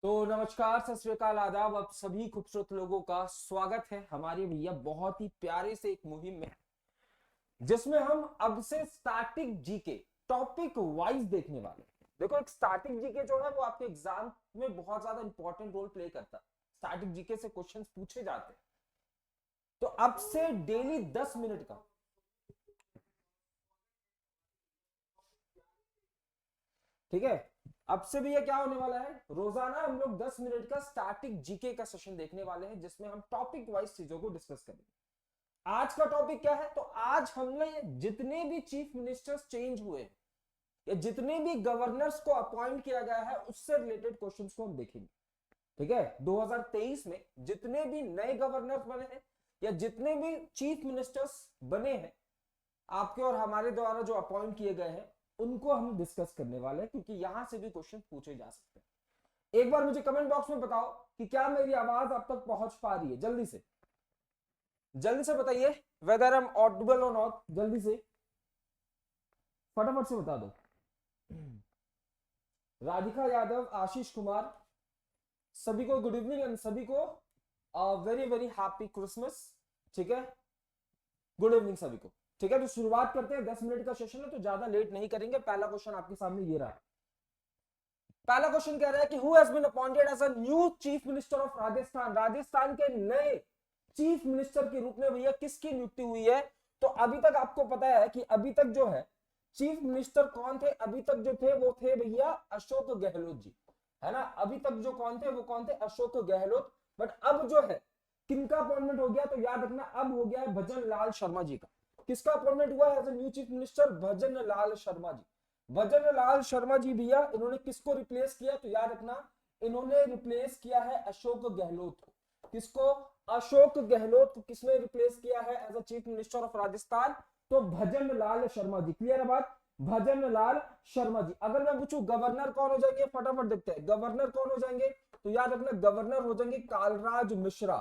तो नमस्कार, सत श्री अकाल, आदाब। आप सभी खूबसूरत लोगों का स्वागत है हमारे भैया बहुत ही प्यारे से एक मुहिम में, जिसमें हम अब से स्टैटिक जीके टॉपिक वाइज देखने वाले हैं। देखो, एक स्टैटिक जीके जो है वो आपके एग्जाम में बहुत ज्यादा इंपॉर्टेंट रोल प्ले करता है। स्टैटिक जीके से क्वेश्चंस पूछे जाते हैं। तो अब से डेली 10 मिनट का, ठीक है, अब से भी ये क्या होने वाला है, रोजाना हम लोग 10 मिनट का स्टैटिक जीके का सेशन देखने वाले हैं, जिसमें हम टॉपिक वाइज चीजों को डिस्कस करेंगे। आज का टॉपिक क्या है, तो आज हमने जितने भी चीफ मिनिस्टर्स चेंज हुए हैं या जितने भी गवर्नर्स को अपॉइंट किया गया है उससे रिलेटेड क्वेश्चंस को हम देखेंगे। ठीक है, 2023 में जितने भी नए गवर्नर्स बने हैं या जितने भी चीफ मिनिस्टर्स बने हैं आपके और हमारे द्वारा जो अपॉइंट किए गए हैं, उनको हम डिस्कस करने वाले हैं, क्योंकि यहां से भी क्वेश्चन पूछे जा सकते हैं। एक बार मुझे कमेंट बॉक्स में बताओ कि क्या मेरी आवाज आप तक पहुंच पा रही है। जल्दी से बताइए वेदर आई एम ऑडिबल और नॉट। जल्दी से फटाफट से बता दो। राधिका यादव, आशीष कुमार, सभी को गुड इवनिंग एंड सभी को वेरी वेरी हैप्पी क्रिसमस। ठीक है, गुड इवनिंग सभी को। ठीक है, तो शुरुआत करते हैं। 10 मिनट का सेशन है तो ज्यादा लेट नहीं करेंगे। पहला क्वेश्चन आपके सामने ये रहा। पहला क्वेश्चन कह रहा है कि who has been appointed as a new chief minister of Rajasthan. Rajasthan के नए चीफ मिनिस्टर के रूप में भैया किसकी नियुक्ति हुई है। तो अभी तक आपको पता है कि अभी तक जो है चीफ मिनिस्टर कौन थे, अभी तक जो थे वो थे भैया अशोक गहलोत जी, है ना। अभी तक जो कौन थे वो कौन थे, अशोक गहलोत। बट अब जो है किनका अपॉइंटमेंट हो गया, तो याद रखना अब हो गया है भजन लाल शर्मा जी का। किसका अपॉइंटमेंट हुआ है as a new chief minister, Bhajan Lal Sharma ji. Bhajan Lal Sharma ji भैया इन्होंने किसको रिप्लेस किया, तो याद रखना इन्होंने रिप्लेस किया है अशोक गहलोत को। किसको, अशोक गहलोत को किसने रिप्लेस किया है as a chief minister of Rajasthan, तो भजन लाल शर्मा जी। क्लियर है बात, भजन लाल शर्मा जी। अगर मैं पूछूं गवर्नर कौन हो जाएंगे, फटाफट देखते हैं गवर्नर कौन हो जाएंगे। तो याद रखना गवर्नर हो जाएंगे कालराज मिश्रा।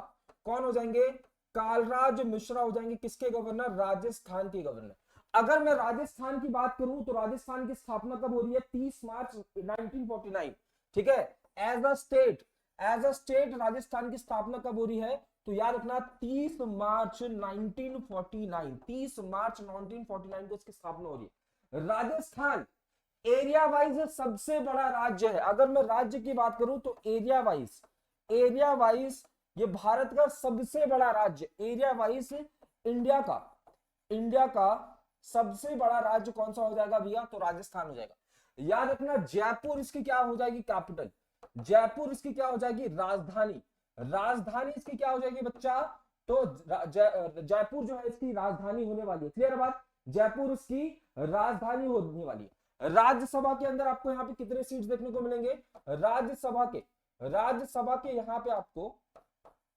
कौन हो जाएंगे, कालराज मिश्रा हो जाएंगे। किसके गवर्नर, राजस्थान के गवर्नर। अगर मैं राजस्थान की बात करूं तो राजस्थान की स्थापना कब हो रही है, 30 मार्च 1949। ठीक है, as a state, as a state Rajasthan की स्थापना कब हो रही है, तो याद रखना 30 मार्च 1949। 30 मार्च 1949 को इसकी स्थापना हो रही है। राजस्थान एरिया वाइज सबसे बड़ा राज्य है। अगर मैं राज्य की बात करूं तो एरिया वाइज, एरिया वाइज ये भारत का सबसे बड़ा राज्य, एरिया वाइज इंडिया का सबसे बड़ा राज्य कौन सा हो जाएगा भैया, तो राजस्थान हो जाएगा। याद रखना जयपुर इसकी क्या हो जाएगी, कैपिटल। जयपुर इसकी क्या हो जाएगी, राजधानी। राजधानी इसकी क्या हो जाएगी बच्चा, तो जयपुर जो है इसकी राजधानी होने वाली है। क्लियर बात, जयपुर इसकी राजधानी होने वाली है। राज्यसभा के अंदर आपको यहाँ पे कितने सीट्स देखने को मिलेंगे, राज्यसभा के यहाँ पे आपको,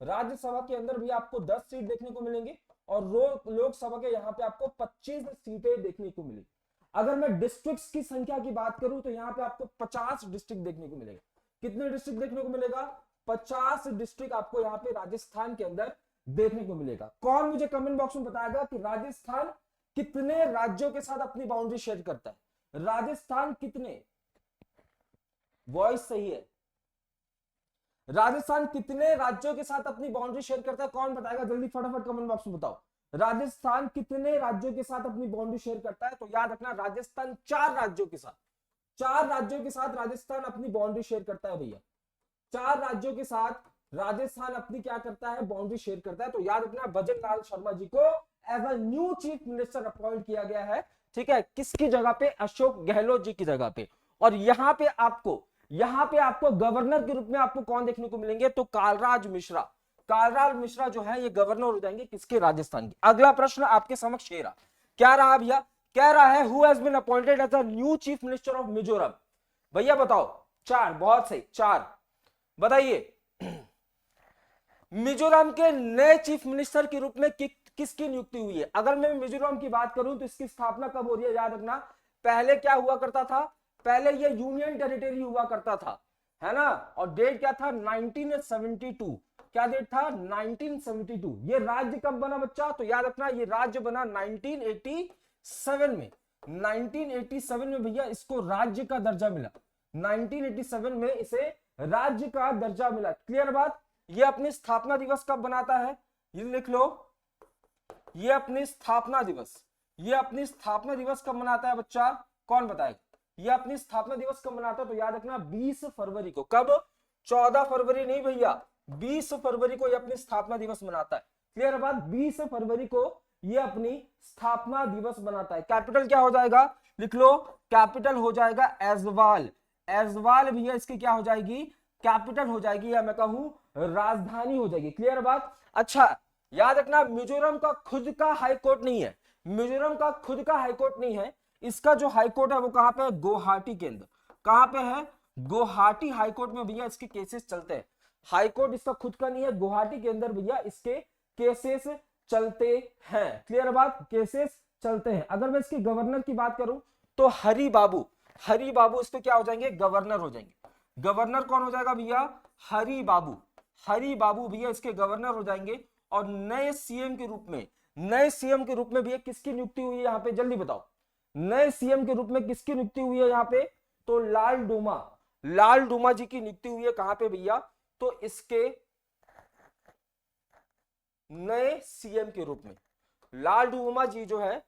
राज्यसभा के अंदर भी आपको 10 सीट देखने को मिलेंगे और लोकसभा के यहाँ पे आपको 25 सीटें देखने को मिलेगी। अगर मैं डिस्ट्रिक्ट्स की संख्या की बात करूं तो यहाँ पे आपको 50 डिस्ट्रिक्ट देखने को मिलेगा। कितने डिस्ट्रिक्ट देखने को मिलेगा, 50 डिस्ट्रिक्ट आपको यहाँ पे राजस्थान के अंदर देखने को मिलेगा। कौन मुझे कमेंट बॉक्स में बताएगा कि राजस्थान कितने राज्यों के साथ अपनी बाउंड्री शेयर करता है, राजस्थान कितने, वॉइस सही है, राजस्थान कितने राज्यों के साथ अपनी बाउंड्री शेयर करता है, कौन बताएगा जल्दी फटाफट कमेंट बॉक्स में बताओ। राजस्थान कितने राज्यों के साथ अपनी बाउंड्री शेयर करता है, तो याद रखना राजस्थान 4 राज्यों के साथ, 4 राज्यों के साथ राजस्थान अपनी बाउंड्री शेयर करता है भैया। 4 राज्यों के साथ राजस्थान अपनी क्या करता है, बाउंड्री शेयर करता है। तो याद रखना भजन लाल शर्मा जी को as a new chief minister appoint किया गया है। ठीक है, किसकी जगह पे, अशोक गहलोत जी की जगह पे। और यहां पे आपको गवर्नर के रूप में आपको कौन देखने को मिलेंगे, तो कालराज मिश्रा। कालराज मिश्रा जो है ये गवर्नर हो जाएंगे किसके, राजस्थान की। अगला प्रश्न आपके समक्ष ये रहा, क्या रहा भैया, कह रहा है who has been appointed as a new chief minister of Mizoram. भैया बताओ, 4, बहुत सही 4 बताइए। मिजोरम के नए चीफ मिनिस्टर के रूप में किसकी नियुक्ति हुई है। अगर मैं मिजोरम की बात करूं तो इसकी स्थापना कब हो रही है, याद रखना पहले क्या हुआ करता था, पहले ये यूनियन टेरिटरी हुआ करता था, है ना। और डेट क्या था, 1972। क्या डेट था, 1972। ये राज्य कब बना बच्चा, तो याद रखना ये राज्य बना 1987 में। 1987 में भैया इसको राज्य का दर्जा मिला। 1987 में इसे राज्य का दर्जा मिला। क्लियर बात। ये अपनी स्थापना दिवस कब बनाता है, ये लिख लो, ये अपनी स्थापना दिवस, ये अपनी स्थापना दिवस कब मनाता है बच्चा, कौन बताएगा? ये अपनी स्थापना दिवस कब मनाता है? तो याद रखना 20 फरवरी को। कब? 14 फरवरी नहीं भैया, 20 फरवरी को ये अपनी स्थापना दिवस मनाता है। क्लियर बात। 20 फरवरी को ये अपनी स्थापना दिवस मनाता है। कैपिटल क्या हो जाएगा, लिख लो, कैपिटल हो जाएगा ऐज़वाल। ऐज़वाल भैया इसकी क्या हो जाएगी, कैपिटल हो जाएगी, या मैं कहूं राजधानी हो जाएगी। क्लियर बात। अच्छा याद रखना मिजोरम का खुद का हाई कोर्ट नहीं है, मिजोरम का खुद का हाई कोर्ट नहीं है, इसका जो हाई कोर्ट है वो कहां पे है, गुवाहाटी के अंदर। कहां पे है, गुवाहाटी हाई कोर्ट में भैया इसके केसेस चलते हैं। हाई कोर्ट इसका खुद का नहीं है, गुवाहाटी के अंदर भैया इसके केसेस चलते हैं। क्लियर बात, केसेस चलते हैं। अगर मैं इसके गवर्नर की बात करूं तो हरि बाबू, हरि बाबू इसके क्या हो जाएंगे, गवर्नर हो जाएंगे। गवर्नर कौन हो जाएगा भैया, हरि बाबू, हरि बाबू भैया इसके गवर्नर हो जाएंगे। और नए सीएम के रूप में, नए सीएम के रूप में भैया किसकी नियुक्ति हुई है यहाँ पे, जल्दी बताओ, नए सीएम के रूप में किसकी नियुक्ति हुई है यहाँ पे? तो लाल डूमा, लाल डूमा जी की नियुक्ति हुई है। कहां पे भैया, तो इसके नए सीएम के रूप में लाल डूमा जी जो है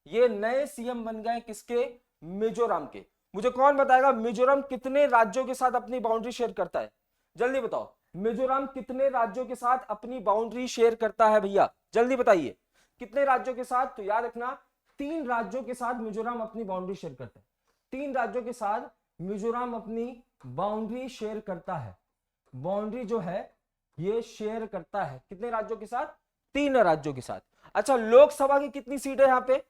ये नए सीएम बन गए किसके, मिजोरम के। मुझे कौन बताएगा मिजोरम कितने राज्यों के साथ अपनी बाउंड्री शेयर करता है, जल्दी बताओ, मिजोरम कितने राज्यों के साथ अपनी बाउंड्री शेयर करता है भैया, जल्दी बताइए, कितने राज्यों के साथ? तो याद रखना 3 राज्यों के साथ मिजोरम अपनी बाउंड्री शेयर करता है। 3 राज्यों के साथ मिजोरम अपनी बाउंड्री शेयर करता है, बाउंड्री जो है ये शेयर करता है कितने राज्यों के साथ, 3 राज्यों के साथ। अच्छा लोकसभा की कितनी सीट है यहाँ पे,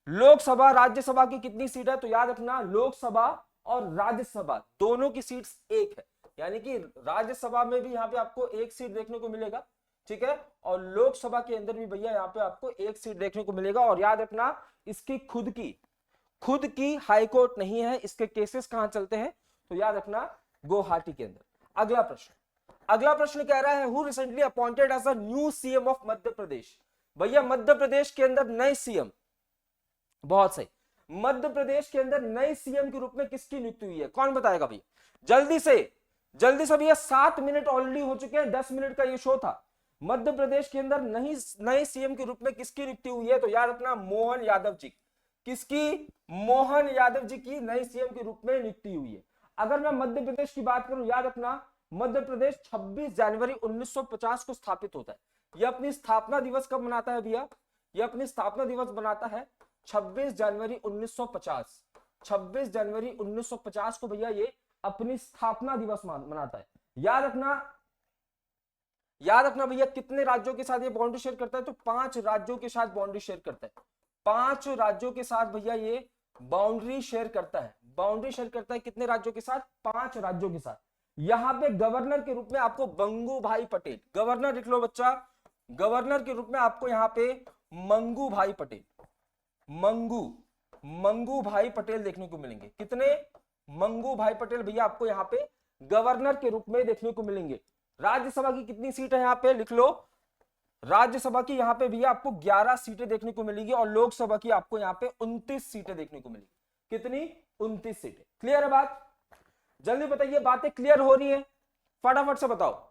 लोकसभा राज्यसभा की कितनी सीट है? तो याद रखना लोकसभा और राज्यसभा दोनों की सीट्स एक है, यानी कि राज्यसभा में भी यहाँ पे आपको एक सीट देखने को मिलेगा, ठीक है, और लोकसभा के अंदर भी भैया यहाँ पे आपको एक सीट देखने को मिलेगा। और याद रखना इसकी खुद की हाई कोर्ट नहीं है, इसके केसेस कहां चलते हैं? तो याद रखना गुवाहाटी के अंदर। अगला प्रश्न, अगला प्रश्न कह रहा है who recently appointed as a new CM of Madhya Pradesh. भैया मध्य प्रदेश के अंदर नए सीएम, बहुत सही, मध्य प्रदेश के अंदर नए सीएम के रूप में किसकी नियुक्ति हुई है, कौन बताएगा भैया, जल्दी से भैया 7 मिनट ऑलरेडी हो चुके हैं, 10 मिनट का ये शो था। मध्य प्रदेश के अंदर नए सीएम के रूप में किसकी नियुक्ति हुई है? तो याद रखना मोहन यादव जी, किसकी, मोहन यादव जी की नए सीएम के रूप में नियुक्ति हुई है। अगर मैं मध्य प्रदेश की बात करूं, याद रखना मध्य प्रदेश 26 जनवरी 1950 को स्थापित होता है। यह अपनी स्थापना दिवस कब मनाता है भैया, यह अपनी स्थापना दिवस बनाता है 26 जनवरी 1950, 26 जनवरी 1950 को भैया ये अपनी स्थापना दिवस मनाता है। याद रखना भैया कितने राज्यों के साथ ये बाउंड्री शेयर करता है? तो 5 राज्यों के साथ बाउंड्री शेयर करता है, 5 राज्यों के साथ भैया ये बाउंड्री शेयर करता है। बाउंड्री शेयर करता है कितने राज्यों के साथ? 5 राज्यों के साथ। यहां पे गवर्नर के रूप में आपको बंगू भाई पटेल, गवर्नर लिख लो बच्चा, गवर्नर के रूप में आपको यहां पे मंगू भाई पटेल, मंगू भाई पटेल देखने को मिलेंगे। कितने? मंगू भाई पटेल भैया आपको यहाँ पे गवर्नर के रूप में देखने को मिलेंगे। राज्यसभा की कितनी सीट है यहाँ पे, लिख लो, राज्यसभा की यहाँ पे भैया आपको 11 सीटें देखने को मिलेंगी और लोकसभा की आपको यहाँ पे 29 सीटें देखने को मिलेंगी। कितनी? 29 सीटें। क्लियर है बात? जल्दी बताइए, बातें क्लियर हो रही है? फटाफट से बताओ।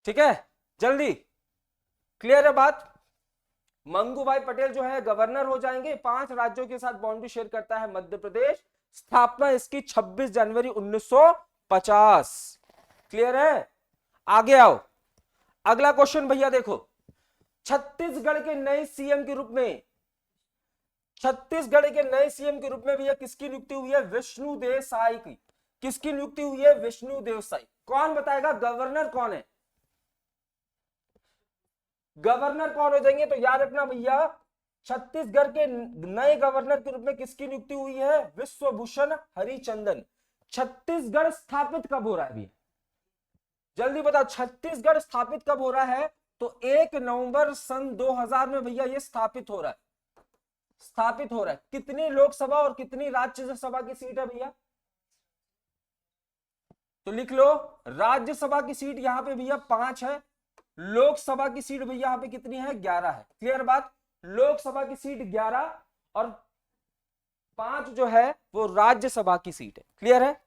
ठीक है, जल्दी, क्लियर है बात? मंगू भाई पटेल जो है गवर्नर हो जाएंगे, 5 राज्यों के साथ बाउंड्री शेयर करता है मध्य प्रदेश, स्थापना इसकी 26 जनवरी 1950। क्लियर है? आगे आओ, अगला क्वेश्चन भैया देखो, छत्तीसगढ़ के नए सीएम के रूप में, छत्तीसगढ़ के नए सीएम के रूप में भैया किसकी नियुक्ति हुई है? विष्णुदेव साय की। किसकी नियुक्ति हुई है? विष्णुदेव साय। कौन बताएगा गवर्नर कौन है? गवर्नर कौन हो जाएंगे? तो याद रखना भैया छत्तीसगढ़ के नए गवर्नर के रूप में किसकी नियुक्ति हुई है? विश्वभूषण हरिचंदन। छत्तीसगढ़ स्थापित कब हो रहा है भैया, जल्दी बताओ, छत्तीसगढ़ स्थापित कब हो रहा है? तो 1 नवंबर सन 2000 में भैया ये स्थापित हो रहा है, स्थापित हो रहा है। कितनी लोकसभा और कितनी राज्यसभा की सीट है भैया? तो लिख लो राज्यसभा की सीट यहां पे भैया 5 है, लोकसभा की सीट भैया यहां पे कितनी है 11 है। क्लियर बात, लोकसभा की सीट 11 और 5 जो है वो राज्यसभा की सीट है। क्लियर है,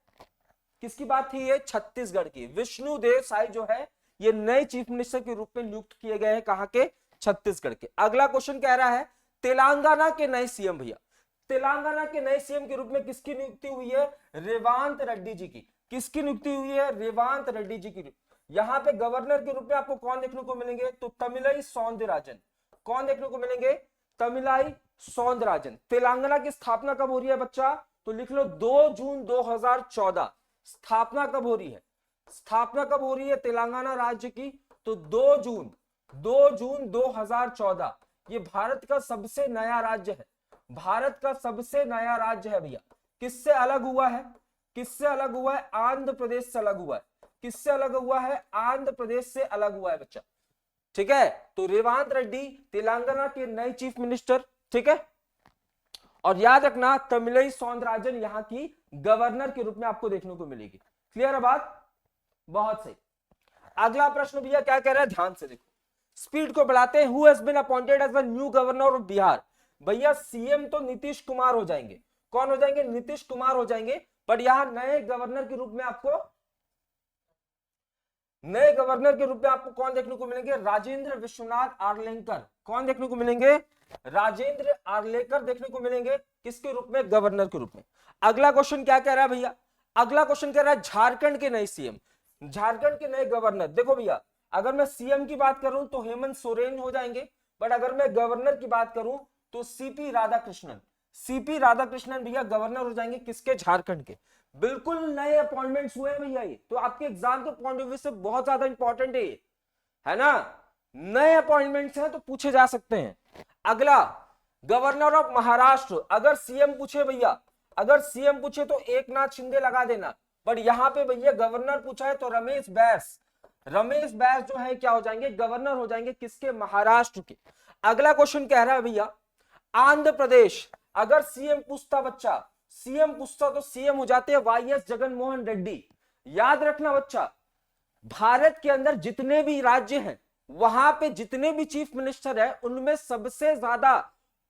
किसकी बात थी ये, छत्तीसगढ़ की। विष्णुदेव साय जो है ये नए चीफ मिनिस्टर के रूप में नियुक्त किए गए हैं, कहां के, छत्तीसगढ़ के। अगला क्वेश्चन कह रहा है तेलंगाना के नए सीएम भैया, तेलंगाना के नए सीएम के रूप में किसकी नियुक्ति हुई है, रेवांत रेड्डी जी की। किसकी नियुक्ति हुई है, रेवांत रेड्डी जी की। यहां पे गवर्नर के रूप में आपको कौन देखने को मिलेंगे, तो तमिलई सौंदरराजन। कौन देखने को मिलेंगे, तमिलई सौंदरराजन। तेलंगाना की स्थापना कब हो रही है बच्चा, तो लिख लो 2 जून 2014। स्थापना कब हो रही है, स्थापना कब हो रही है तेलंगाना राज्य की, तो 2 जून 2014। ये भारत का सबसे नया राज्य है, भारत का सबसे नया राज्य है भैया। किससे अलग हुआ है, किससे अलग हुआ है, आंध्र प्रदेश से अलग हुआ है। किससे अलग हुआ है, आंध्र प्रदेश से अलग हुआ है बच्चा। ठीक है, तो रेवांत रेड्डी तेलंगाना के नए चीफ मिनिस्टर। ठीक है, और याद रखना तमिलई सौंदरराजन यहां की गवर्नर के रूप में आपको देखने को मिलेगी। क्लियर है बात, बहुत सही। अगला प्रश्न भैया क्या कह रहा है, ध्यान से देखो, स्पीड को बढ़ाते हैं। Who has been appointed as the new governor of Bihar. भैया सीएम तो नीतीश कुमार हो जाएंगे। कौन हो जाएंगे, नीतीश कुमार हो जाएंगे। बट यहां नए गवर्नर के रूप में आपको, नए गवर्नर के रूप में आपको कौन देखने को मिलेंगे, राजेंद्र विश्वनाथ आर्लेकर। कौन देखने को मिलेंगे, राजेंद्र आर्लेकर देखने को मिलेंगे। किसके रूप में, गवर्नर के रूप में। अगला क्वेश्चन क्या कह रहा है भैया, अगला क्वेश्चन कह रहा है झारखंड के नए सीएम, झारखंड के नए गवर्नर। देखो भैया अगर मैं सीएम की बात करूं तो हेमंत सोरेन हो जाएंगे, बट अगर मैं गवर्नर की बात करूं तो सीपी राधाकृष्णन। सीपी राधाकृष्णन भैया गवर्नर हो जाएंगे, किसके, झारखंड के। बिल्कुल नए अपॉइंटमेंट्स हुए भैया ये, तो आपके एग्जाम के पॉइंट ऑफ व्यू से बहुत ज्यादा इंपॉर्टेंट है ये, है ना। नए अपॉइंटमेंट्स हैं तो पूछे जा सकते हैं। अगला गवर्नर ऑफ महाराष्ट्र। अगर सीएम पूछे भैया, अगर सीएम पूछे तो एकनाथ शिंदे लगा देना, बट यहां पे भैया गवर्नर पूछा है तो रमेश बैस, रमेश बैस जो है क्या हो जाएंगे, गवर्नर हो जाएंगे, किसके, महाराष्ट्र के। अगला क्वेश्चन कह रहा है भैया आंध्र प्रदेश। अगर सीएम पूछता बच्चा, सीएम पूछता तो सीएम हो जाते हैं वाईएस जगनमोहन रेड्डी। याद रखना बच्चा, भारत के अंदर जितने भी राज्य हैं वहां पे जितने भी चीफ मिनिस्टर है उनमें सबसे ज्यादा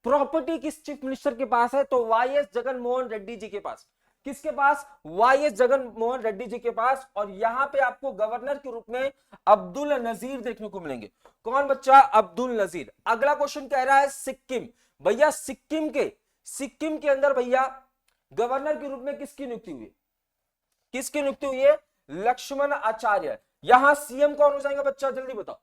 प्रॉपर्टी किस चीफ मिनिस्टर के पास है, तो वाईएस जगनमोहन रेड्डी जी के पास। किसके पास, वाईएस जगनमोहन रेड्डी जी के पास। और यहां पे आपको गवर्नर के रूप में अब्दुल नजीर देखने को मिलेंगे। कौन बच्चा, अब्दुल नजीर। अगला क्वेश्चन कह रहा है सिक्किम। भैया सिक्किम के अंदर भैया गवर्नर के रूप में किसकी नियुक्ति हुई, किसकी नियुक्ति हुई है, लक्ष्मण आचार्य। यहां सीएम कौन हो जाएंगे बच्चा, जल्दी बताओ,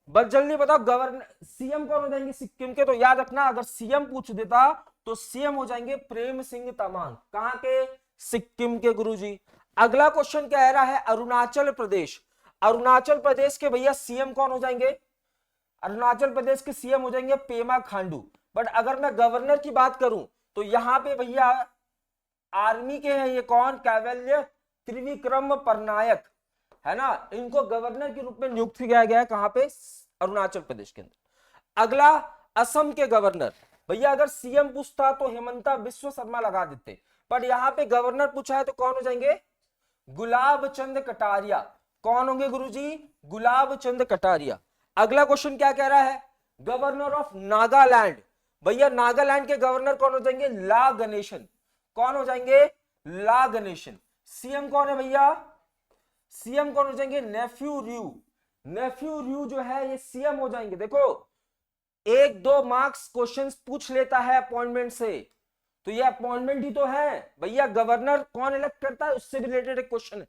बस जल्दी बताओ, गवर्नर सीएम कौन हो जाएंगे सिक्किम के। तो याद रखना अगर सीएम पूछ देता तो सीएम हो जाएंगे प्रेम सिंह तमांग। कहां के, सिक्किम के गुरुजी। अगला क्वेश्चन कह रहा है अरुणाचल प्रदेश। अरुणाचल प्रदेश के भैया सीएम कौन हो जाएंगे, अरुणाचल प्रदेश के सीएम हो जाएंगे पेमा खांडू। बट अगर मैं गवर्नर की बात करूं तो यहां पे भैया आर्मी के हैं, ये कौन, कैवल्य त्रिविक्रम परनायक, है ना। इनको गवर्नर के रूप में नियुक्त किया गया है, कहां पे, अरुणाचल प्रदेश के अंदर। अगला असम के गवर्नर। भैया अगर सीएम पूछता तो हेमंता बिश्व शर्मा लगा देते, पर यहां पे गवर्नर पूछा है तो कौन हो जाएंगे, गुलाब चंद कटारिया। कौन होंगे गुरुजी, गुलाब चंद कटारिया। अगला क्वेश्चन क्या कह रहा है, गवर्नर ऑफ नागालैंड। भैया नागालैंड के गवर्नर कौन हो जाएंगे, ला गणेशन। कौन हो जाएंगे, ला गणेशन। सीएम कौन है भैया, सीएम कौन हो जाएंगे, नेफ्यू रियू। नेफ्यू रियू जो है ये सीएम हो जाएंगे। देखो 1-2 मार्क्स क्वेश्चंस पूछ लेता है अपॉइंटमेंट से, तो ये अपॉइंटमेंट ही तो है भैया। गवर्नर कौन इलेक्ट करता है उससे भी रिलेटेड एक क्वेश्चन है,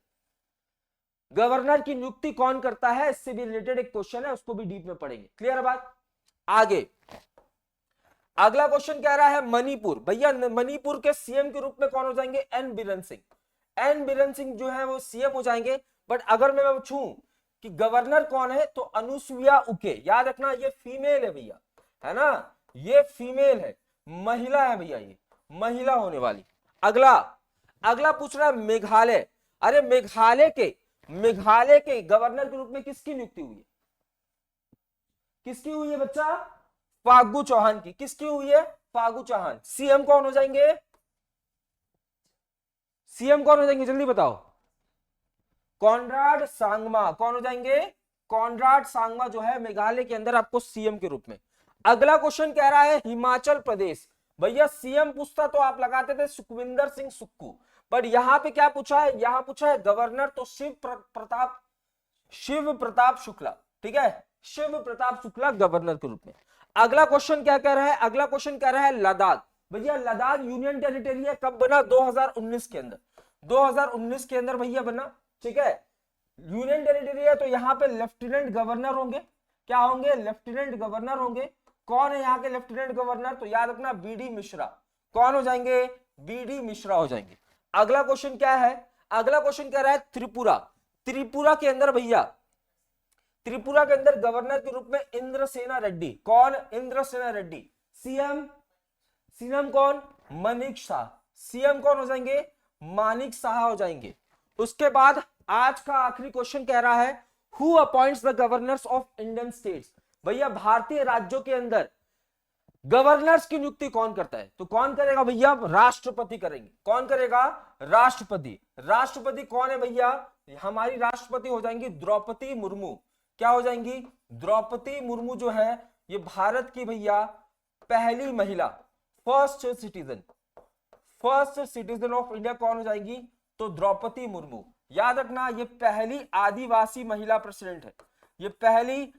गवर्नर की नियुक्ति कौन करता है इससे भी रिलेटेड एक क्वेश्चन है, उसको भी डीप में पढ़ेंगे। क्लियर है बात, आगे अगला क्वेश्चन कह रहा है मणिपुर। भैया मणिपुर के सीएम के रूप में कौन हो जाएंगे, एन बीरेन सिंह। एन बीरेन सिंह जो है वो सीएम हो जाएंगे। बट अगर मैं पूछूं कि गवर्नर कौन है तो अनुसुईया उके। याद रखना ये फीमेल है भैया, है ना, ये फीमेल है, महिला है भैया, ये महिला होने वाली। अगला पूछ रहा है मेघालय। अरे मेघालय के गवर्नर के रूप में किसकी नियुक्ति हुई है, किसकी हुई है बच्चा, फागू चौहान की। किसकी हुई है, फागू चौहान। सीएम कौन हो जाएंगे, सीएम कौन हो जाएंगे, जल्दी बताओ, कॉनराड सांगमा कौन हो जाएंगे? कॉनराड सांगमा जो है मेघालय के अंदर आपको सीएम के रूप में। अगला क्वेश्चन कह रहा है हिमाचल प्रदेश। भैया सीएम पूछता तो आप लगाते थे सुखविंदर सिंह सुक्खू, पर यहां पे क्या पूछा है? यहां पूछा है गवर्नर, तो शिव प्रताप शुक्ला, ठीक है, शिव प्रताप शुक्ला गवर्नर के रूप में। अगला क्वेश्चन क्या कह रहा है? अगला क्वेश्चन कह रहा है लद्दाख। भैया लद्दाख यूनियन टेरिटरी है, कब बना? 2019 के अंदर, 2019 के अंदर भैया बना, ठीक है। यूनियन टेरिटरी है तो यहाँ पे लेफ्टिनेंट गवर्नर होंगे, क्या होंगे? लेफ्टिनेंट गवर्नर होंगे। कौन है यहाँ के लेफ्टिनेंट गवर्नर? तो याद रखना बीडी मिश्रा। कौन हो जाएंगे? बीडी मिश्रा हो जाएंगे। अगला क्वेश्चन क्या है? अगला क्वेश्चन कह रहा है त्रिपुरा। त्रिपुरा के अंदर भैया, त्रिपुरा के अंदर गवर्नर के रूप में इंद्रसेना रेड्डी। कौन? इंद्रसेना रेड्डी। सीएम, सीएम कौन? मानिक शाह। सीएम कौन हो जाएंगे? मानिक शाह हो जाएंगे। उसके बाद आज का आखिरी क्वेश्चन कह रहा है who appoints the governors of Indian states. भैया भारतीय राज्यों के अंदर गवर्नर्स की नियुक्ति कौन करता है? तो कौन करेगा भैया? राष्ट्रपति करेंगे। कौन करेगा? राष्ट्रपति। राष्ट्रपति कौन है भैया? हमारी राष्ट्रपति हो जाएंगी द्रौपदी मुर्मू। क्या हो जाएंगी? द्रौपदी मुर्मू जो है ये भारत की भैया पहली महिला, फर्स्ट सिटीजन ऑफ इंडिया कौन हो जाएंगी? तो द्रौपदी मुर्मू। याद रखना ये पहली आदिवासी महिला प्रेसिडेंट है, ये पहली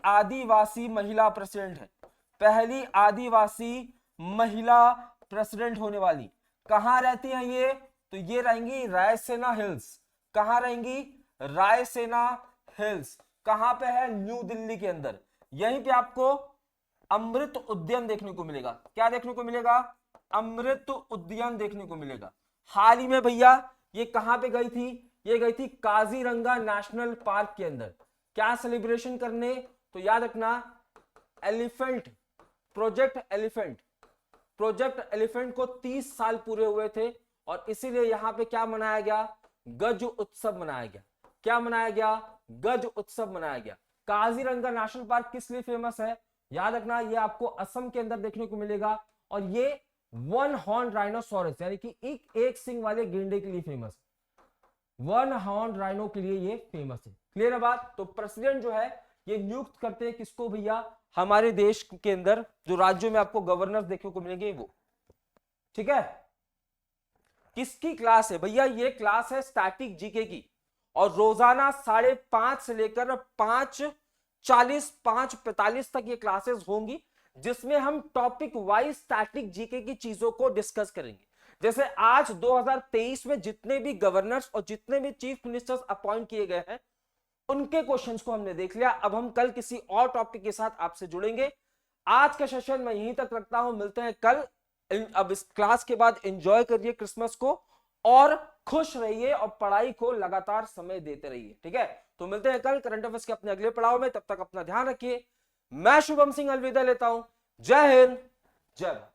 आदिवासी महिला प्रेसिडेंट है, पहली आदिवासी महिला प्रेसिडेंट होने वाली। कहां रहती हैं ये? तो ये रहेंगी रायसेना हिल्स। कहां रहेंगी? रायसेना हिल्स। कहां पे है? न्यू दिल्ली के अंदर। यहीं पे आपको अमृत उद्यान देखने को मिलेगा। क्या देखने को मिलेगा? अमृत उद्यान देखने को मिलेगा। हाल ही में भैया ये कहां पे गई थी? ये गई थी काजीरंगा नेशनल पार्क के अंदर। क्या सेलिब्रेशन करने? तो याद रखना एलिफेंट, प्रोजेक्ट एलिफेंट को 30 साल पूरे हुए थे और इसीलिए यहां पे क्या मनाया गया? गज उत्सव मनाया गया। क्या मनाया गया? गज उत्सव मनाया गया। काजीरंगा नेशनल पार्क किस लिए फेमस है? याद रखना ये आपको असम के अंदर देखने को मिलेगा और ये वन हॉर्न राइनोसोरस यानी कि एक सिंग वाले गेंडे के लिए फेमस है। वन हॉर्न राइनो के लिए ये फेमस है। क्लियर है बात? तो प्रेसिडेंट जो है ये नियुक्त करते हैं किसको भैया? हमारे देश के अंदर जो राज्यों में आपको गवर्नर देखने को मिलेंगे वो, ठीक है। किसकी क्लास है भैया? ये क्लास है स्टैटिक जीके की और रोजाना 5:30 से लेकर 5:40 5:45 तक ये क्लासेस होंगी जिसमें हम टॉपिक वाइज स्टैटिक जीके की चीजों को डिस्कस करेंगे। जैसे आज 2023 में जितने भी गवर्नर्स और जितने भी चीफ मिनिस्टर्स अपॉइंट किए गए हैं उनके क्वेश्चंस को हमने देख लिया। अब हम कल किसी और टॉपिक के साथ आपसे जुड़ेंगे। आज का सेशन मैं यहीं तक रखता हूं, मिलते हैं कल। अब इस क्लास के बाद एंजॉय करिए क्रिसमस को और खुश रहिए और पढ़ाई को लगातार समय देते रहिए, ठीक है। तो मिलते हैं कल करंट अफेयर्स के अपने अगले पड़ाव में। तब तक अपना ध्यान रखिए। मैं शुभम सिंह अलविदा लेता हूं। जय हिंद, जय भारत।